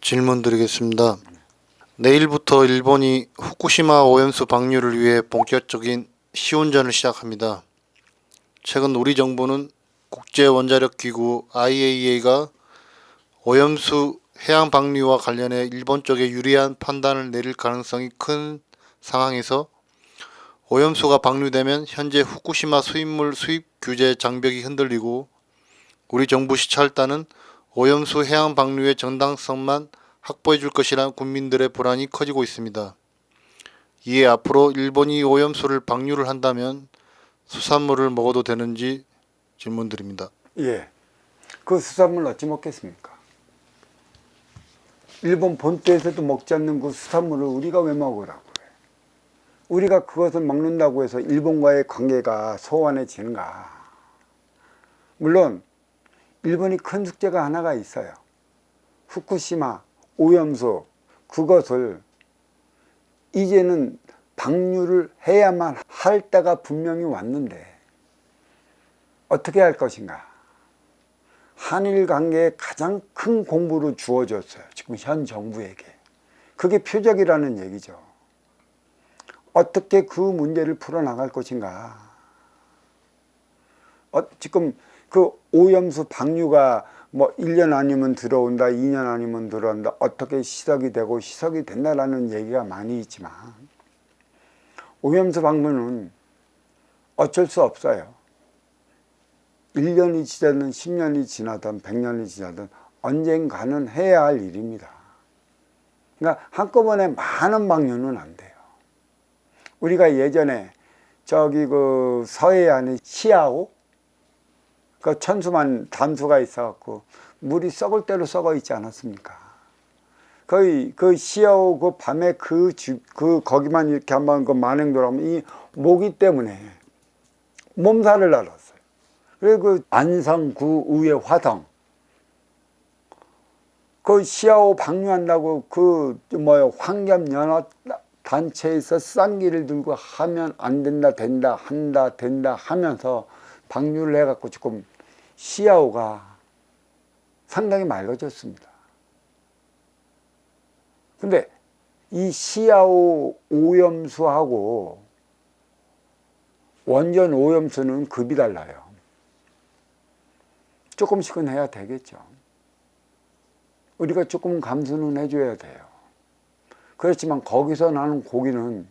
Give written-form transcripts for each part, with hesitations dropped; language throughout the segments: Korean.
질문 드리겠습니다. 내일부터 일본이 후쿠시마 오염수 방류를 위해 본격적인 시운전을 시작합니다. 최근 우리 정부는 국제원자력기구 IAEA가 오염수 해양 방류와 관련해 일본 쪽에 유리한 판단을 내릴 가능성이 큰 상황에서 오염수가 방류되면 현재 후쿠시마 수입물 수입 규제 장벽이 흔들리고 우리 정부 시찰단은 오염수 해양 방류의 정당성만 확보해 줄 것이란 국민들의 불안이 커지고 있습니다. 이에 앞으로 일본이 오염수를 방류를 한다면 수산물을 먹어도 되는지 질문드립니다. 예, 그 수산물 어찌 먹겠습니까? 일본 본토에서도 먹지 않는 그 수산물을 우리가 왜 먹으라고 그래? 우리가 그것을 먹는다고 해서 일본과의 관계가 소원해지는가? 물론 일본이 큰 숙제가 하나가 있어요. 후쿠시마 오염수, 그것을 이제는 방류를 해야만 할 때가 분명히 왔는데 어떻게 할 것인가? 한일 관계에 가장 큰 공부를 주어졌어요. 지금 현 정부에게. 그게 표적이라는 얘기죠. 어떻게 그 문제를 풀어나갈 것인가? 지금 그 오염수 방류가 뭐 1년 아니면 들어온다, 2년 아니면 들어온다, 어떻게 시석이 되고 시석이 된다라는 얘기가 많이 있지만 오염수 방류는 어쩔 수 없어요. 1년이 지나든 10년이 지나든 100년이 지나든 언젠가는 해야 할 일입니다. 그러니까 한꺼번에 많은 방류는 안 돼요. 우리가 예전에 저기 그 서해안에 시아오 그 천수만 담수가 있어갖고 물이 썩을 대로 썩어 있지 않았습니까? 거의 그 시아오 그 밤에 거기만 이렇게 한번 그 만행 돌아오면 이 모기 때문에 몸살을 앓았어요. 그리고 그 안성구 의회 화성 그 시아오 방류한다고 그 뭐야 환경연합 단체에서 쌍기를 들고 하면 안 된다 된다 한다 된다 하면서 방류를 해갖고 지금 시아오가 상당히 맑아졌습니다. 근데 이 시아오 오염수하고 원전 오염수는 급이 달라요. 조금씩은 해야 되겠죠. 우리가 조금 감수는 해줘야 돼요. 그렇지만 거기서 나는 고기는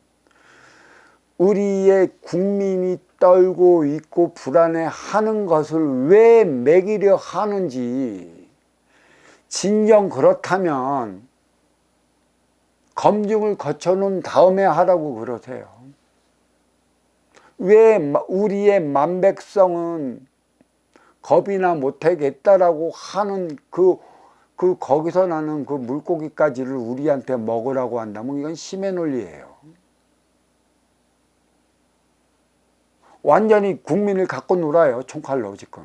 우리의 국민이 떨고 있고 불안해하는 것을 왜 먹이려 하는지 진정 그렇다면 검증을 거쳐놓은 다음에 하라고 그러세요. 왜 우리의 만백성은 겁이나 못하겠다라고 하는 거기서 나는 그 물고기까지를 우리한테 먹으라고 한다면 이건 심의 논리예요. 완전히 국민을 갖고 놀아요. 총칼로 지금.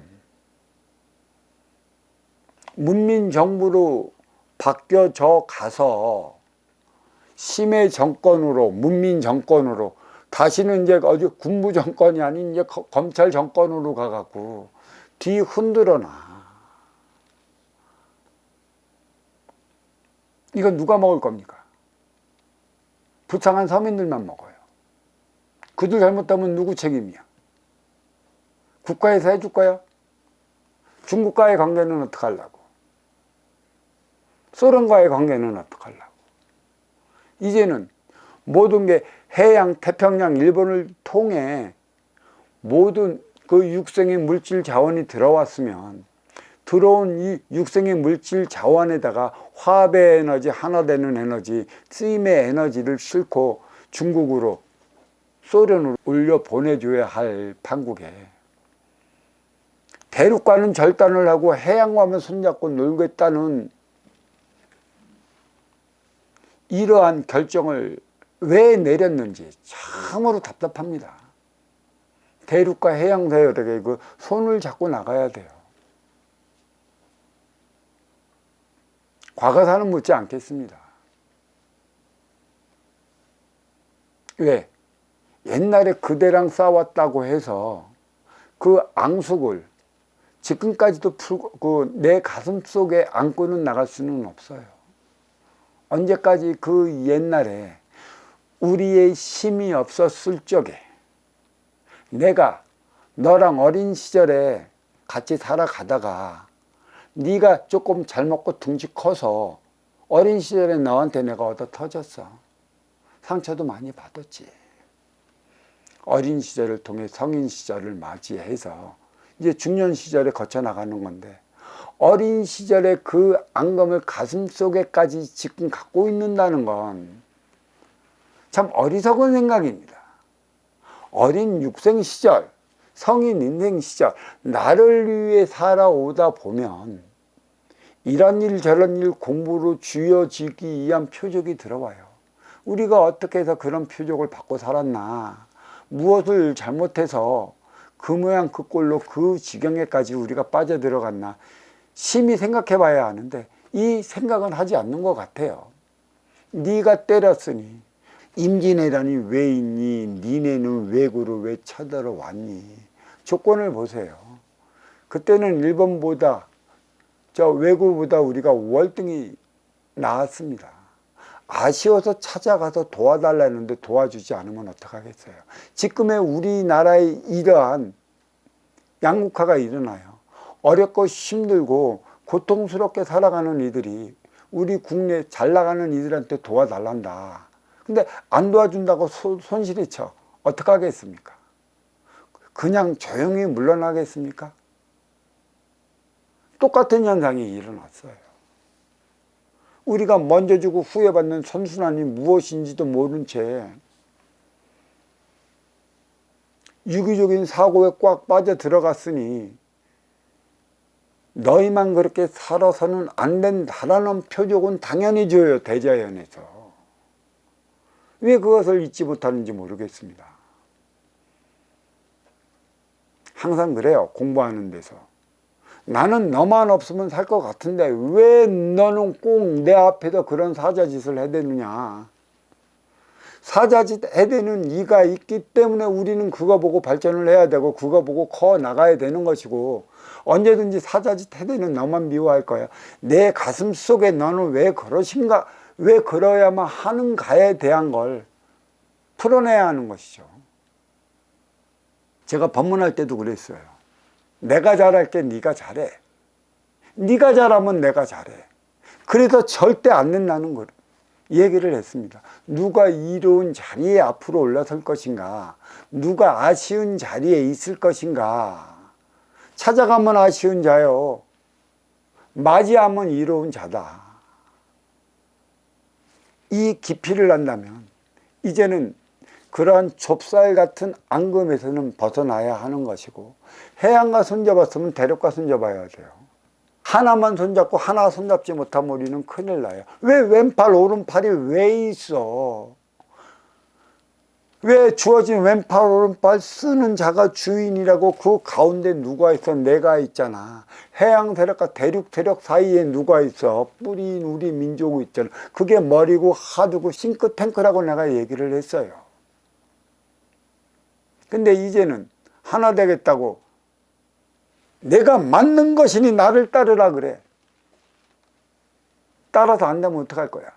문민정부로 바뀌어져 가서 심의 정권으로 문민정권으로 다시는 이제 어디 군부 정권이 아닌 이제 검찰 정권으로 가갖고 뒤 흔들어놔. 이건 누가 먹을 겁니까? 부창한 서민들만 먹어요. 그들 잘못하면 누구 책임이야? 국가에서 해줄 거야? 중국과의 관계는 어떻게 하려고? 소련과의 관계는 어떻게 하려고? 이제는 모든 게 해양, 태평양, 일본을 통해 모든 그 육생의 물질 자원이 들어왔으면 들어온 이 육생의 물질 자원에다가 화합의 에너지, 하나 되는 에너지, 쓰임의 에너지를 싣고 중국으로 소련으로 올려 보내줘야 할 판국에 대륙과는 절단을 하고 해양과만 손잡고 놀겠다는 이러한 결정을 왜 내렸는지 참으로 답답합니다. 대륙과 해양 사이에 그 손을 잡고 나가야 돼요. 과거사는 묻지 않겠습니다. 왜? 옛날에 그대랑 싸웠다고 해서 그 앙숙을 지금까지도 풀고 내 가슴 속에 안고는 나갈 수는 없어요. 언제까지 그 옛날에 우리의 힘이 없었을 적에 내가 너랑 어린 시절에 같이 살아가다가 네가 조금 잘 먹고 둥지 커서 어린 시절에 너한테 내가 얻어 터졌어. 상처도 많이 받았지. 어린 시절을 통해 성인 시절을 맞이해서 이제 중년 시절에 거쳐 나가는 건데, 어린 시절에 그 앙금을 가슴속에까지 지금 갖고 있는다는 건 참 어리석은 생각입니다. 어린 육생 시절, 성인 인생 시절 나를 위해 살아오다 보면 이런 일 저런 일 공부로 쥐어지기 위한 표적이 들어와요. 우리가 어떻게 해서 그런 표적을 받고 살았나, 무엇을 잘못해서 그 모양 그 꼴로 그 지경에까지 우리가 빠져들어갔나 심히 생각해 봐야 하는데, 이 생각은 하지 않는 것 같아요. 네가 때렸으니 임진왜란이 왜 있니? 니네는 왜구로 왜 쳐들어왔니? 조건을 보세요. 그때는 일본보다 왜구보다 우리가 월등히 나았습니다. 아쉬워서 찾아가서 도와달라는데 도와주지 않으면 어떡하겠어요. 지금의 우리나라의 이러한 양극화가 일어나요. 어렵고 힘들고 고통스럽게 살아가는 이들이 우리 국내 잘 나가는 이들한테 도와달란다. 근데 안 도와준다고 손실이 쳐. 어떡하겠습니까? 그냥 조용히 물러나겠습니까? 똑같은 현상이 일어났어요. 우리가 먼저 주고 후회 받는 선순환이 무엇인지도 모른 채 유기적인 사고에 꽉 빠져 들어갔으니 너희만 그렇게 살아서는 안 된다라는 표적은 당연히 줘요. 대자연에서. 왜 그것을 잊지 못하는지 모르겠습니다. 항상 그래요. 공부하는 데서. 나는 너만 없으면 살 것 같은데 왜 너는 꼭 내 앞에서 그런 사자짓을 해대느냐. 사자짓 해대는 네가 있기 때문에 우리는 그거 보고 발전을 해야 되고 그거 보고 커 나가야 되는 것이고, 언제든지 사자짓 해대는 너만 미워할 거야. 내 가슴 속에 너는 왜 그러신가, 왜 그러야만 하는가에 대한 걸 풀어내야 하는 것이죠. 제가 법문할 때도 그랬어요. 내가 잘할게 네가 잘해. 네가 잘하면 내가 잘해. 그래서 절대 안 된다는 걸 얘기를 했습니다. 누가 이로운 자리에 앞으로 올라설 것인가, 누가 아쉬운 자리에 있을 것인가. 찾아가면 아쉬운 자요, 맞이하면 이로운 자다. 이 깊이를 안다면 이제는 그러한 좁쌀 같은 앙금에서는 벗어나야 하는 것이고, 해양과 손잡았으면 대륙과 손잡아야 돼요. 하나만 손잡고 하나 손잡지 못하면 우리는 큰일 나요. 왜 왼팔 오른팔이 왜 있어? 왜 주어진 왼팔 오른팔 쓰는 자가 주인이라고 그 가운데 누가 있어? 내가 있잖아. 해양 세력과 대륙 세력 사이에 누가 있어? 뿌리인 우리 민족이 있잖아. 그게 머리고 하드고 싱크탱크라고 내가 얘기를 했어요. 근데 이제는 하나 되겠다고 내가 맞는 것이니 나를 따르라 그래. 따라서 안 되면 어떡할 거야?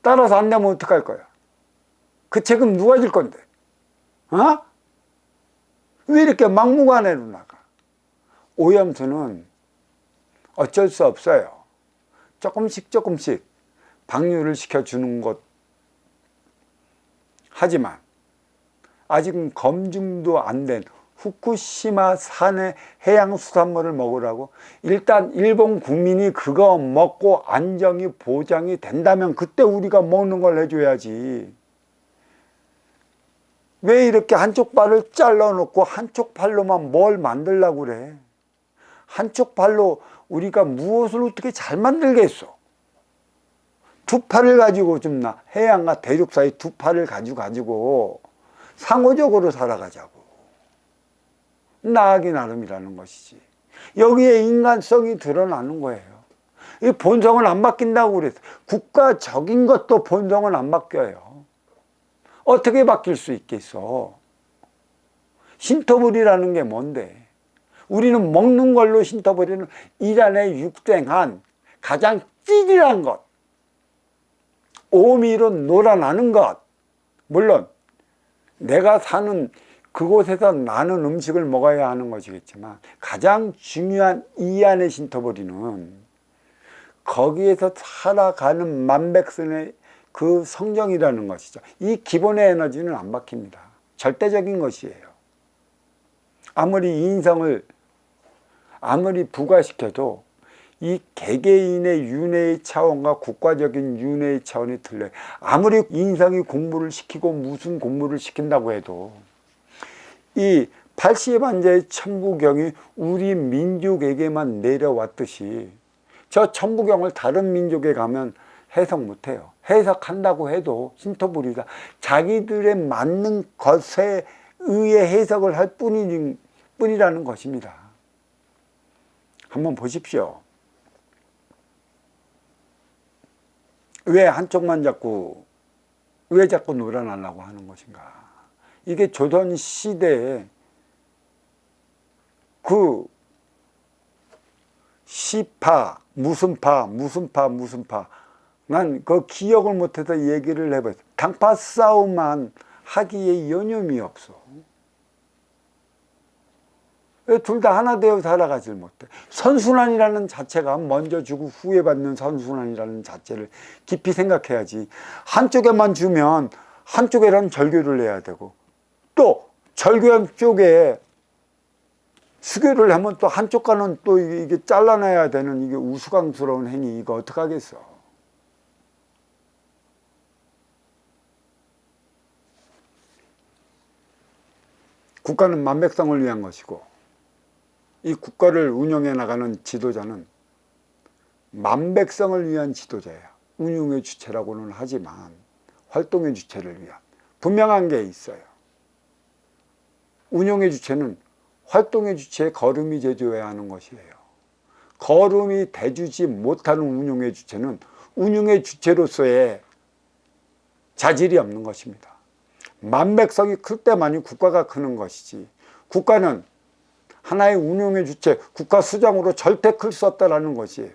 따라서 안 되면 어떡할 거야? 그 책임 누가 질 건데? 어? 왜 이렇게 막무가내로 나가? 오염수는 어쩔 수 없어요. 조금씩 방류를 시켜주는 것. 하지만 아직은 검증도 안 된 후쿠시마 산의 해양수산물을 먹으라고, 일단 일본 국민이 그거 먹고 안정이 보장이 된다면 그때 우리가 먹는 걸 해줘야지. 왜 이렇게 한쪽 발을 잘라놓고 한쪽 팔로만 뭘 만들려고 그래? 한쪽 팔로 우리가 무엇을 어떻게 잘 만들겠어? 두 팔을 가지고 좀 해양과 대륙 사이 두 팔을 가지고 상호적으로 살아가자고. 나아가기 나름이라는 것이지. 여기에 인간성이 드러나는 거예요. 이 본성은 안 바뀐다고 그랬어. 국가적인 것도 본성은 안 바뀌어요. 어떻게 바뀔 수 있겠어? 신토불이라는 게 뭔데? 우리는 먹는 걸로 신토불이는 일 안에 육생한 가장 찌질한 것, 오미로 놀아나는 것, 물론 내가 사는 그곳에서 나는 음식을 먹어야 하는 것이겠지만 가장 중요한 이 안의 신토부리는 거기에서 살아가는 만백성의 그 성정이라는 것이죠. 이 기본의 에너지는 안 바뀝니다. 절대적인 것이에요. 아무리 인성을 아무리 부과시켜도 이 개개인의 윤회의 차원과 국가적인 윤회의 차원이 틀려요. 아무리 인성이 공부를 시키고 무슨 공부를 시킨다고 해도 이 80반자의 천부경이 우리 민족에게만 내려왔듯이 저 천부경을 다른 민족에 가면 해석 못해요. 해석한다고 해도 신토부리가 자기들의 맞는 것에 의해 해석을 할 뿐이라는 것입니다. 한번 보십시오. 왜 한쪽만 왜 자꾸 놀아나려고 하는 것인가? 이게 조선 시대에 그 시파, 무슨 파, 난 그 기억을 못해서 얘기를 해봐요. 당파 싸움만 하기에 여념이 없어. 둘 다 하나 되어 살아가질 못해. 선순환이라는 자체가 먼저 주고 후회 받는 선순환이라는 자체를 깊이 생각해야지. 한쪽에만 주면 한쪽에란 절규를 해야 되고 또 절규한 쪽에 수교를 하면 또 한쪽과는 또 이게 잘라내야 되는 이게 우스꽝스러운 행위, 이거 어떡하겠어. 국가는 만백성을 위한 것이고 이 국가를 운영해 나가는 지도자는 만백성을 위한 지도자예요. 운용의 주체라고는 하지만 활동의 주체를 위한 분명한 게 있어요. 운용의 주체는 활동의 주체에 거름이 대줘야 하는 것이에요. 거름이 대주지 못하는 운용의 주체는 운용의 주체로서의 자질이 없는 것입니다. 만백성이 클 때만이 국가가 크는 것이지, 국가는 하나의 운용의 주체, 국가 수장으로 절대 클 수 없다라는 것이에요.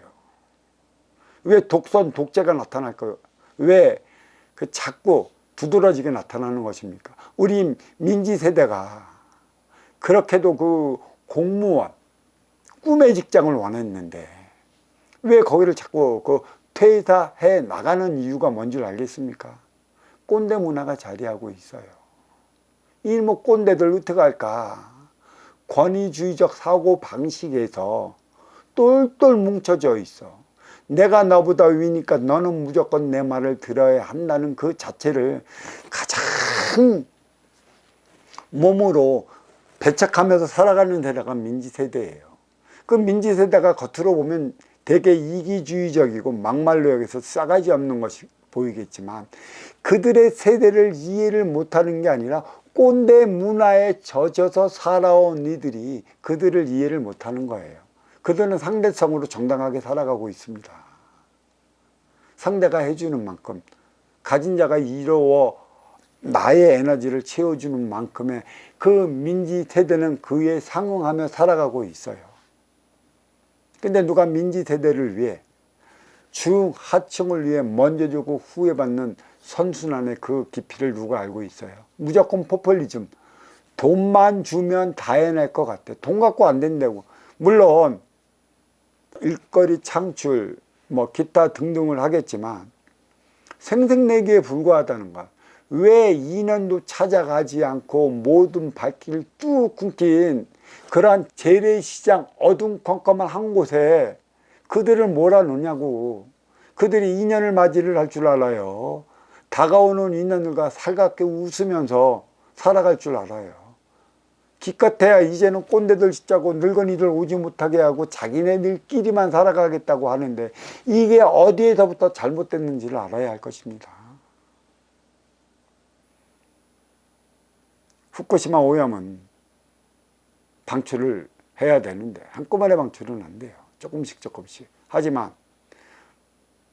왜 독선, 독재가 나타날까요? 왜 그 자꾸 두드러지게 나타나는 것입니까? 우리 민지 세대가 그렇게도 그 공무원, 꿈의 직장을 원했는데 왜 거기를 자꾸 그 퇴사해 나가는 이유가 뭔지 알겠습니까? 꼰대 문화가 자리하고 있어요. 이 뭐 꼰대들 어떻게 할까? 권위주의적 사고 방식에서 똘똘 뭉쳐져 있어. 내가 너보다 위니까 너는 무조건 내 말을 들어야 한다는 그 자체를 가장 몸으로 배척하면서 살아가는 데다가 민지세대예요. 그 민지세대가 겉으로 보면 되게 이기주의적이고 막말로 여기서 싸가지 없는 것이 보이겠지만 그들의 세대를 이해를 못하는 게 아니라 꼰대 문화에 젖어서 살아온 이들이 그들을 이해를 못하는 거예요. 그들은 상대성으로 정당하게 살아가고 있습니다. 상대가 해주는 만큼, 가진 자가 이루어 나의 에너지를 채워주는 만큼의 그 민지 세대는 그에 상응하며 살아가고 있어요. 근데 누가 민지 세대를 위해 중하층을 위해 먼저 주고 후회 받는 선순환의 그 깊이를 누가 알고 있어요? 무조건 포퓰리즘. 돈만 주면 다 해낼 것 같아. 돈 갖고 안 된다고. 물론 일거리 창출 뭐 기타 등등을 하겠지만 생색내기에 불과하다는 것. 왜 2년도 찾아가지 않고 모든 발길을 뚝 끊긴 그러한 재래시장 어둠컴컴한 한 곳에 그들을 몰아놓냐고. 그들이 2년을 맞이를 할 줄 알아요. 다가오는 2년들과 살갑게 웃으면서 살아갈 줄 알아요. 기껏해야 이제는 꼰대들 짓자고 늙은이들 오지 못하게 하고 자기네들끼리만 살아가겠다고 하는데 이게 어디에서부터 잘못됐는지를 알아야 할 것입니다. 후쿠시마 오염은 방출을 해야 되는데 한꺼번에 방출은 안 돼요. 조금씩. 하지만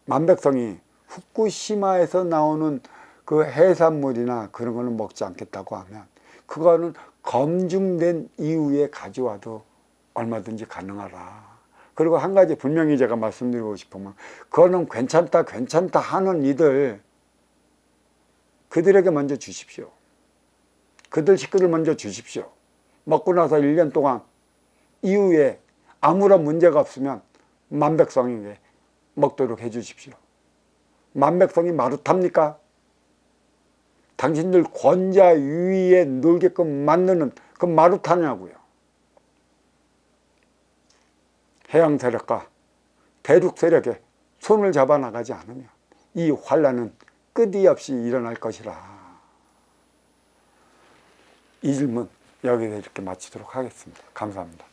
만백성이 후쿠시마에서 나오는 그 해산물이나 그런 거는 먹지 않겠다고 하면 그거는 검증된 이후에 가져와도 얼마든지 가능하라. 그리고 한 가지 분명히 제가 말씀드리고 싶으면 그거는 괜찮다 하는 이들 그들에게 먼저 주십시오. 그들 식구를 먼저 주십시오. 먹고 나서 1년 동안 이후에 아무런 문제가 없으면 만백성에게 먹도록 해 주십시오. 만백성이 마루탑니까? 당신들 권자 위에 놀게끔 만드는 그 마루타냐고요. 해양 세력과 대륙 세력에 손을 잡아 나가지 않으면 이 환란은 끝이 없이 일어날 것이라. 이 질문 여기서 이렇게 마치도록 하겠습니다. 감사합니다.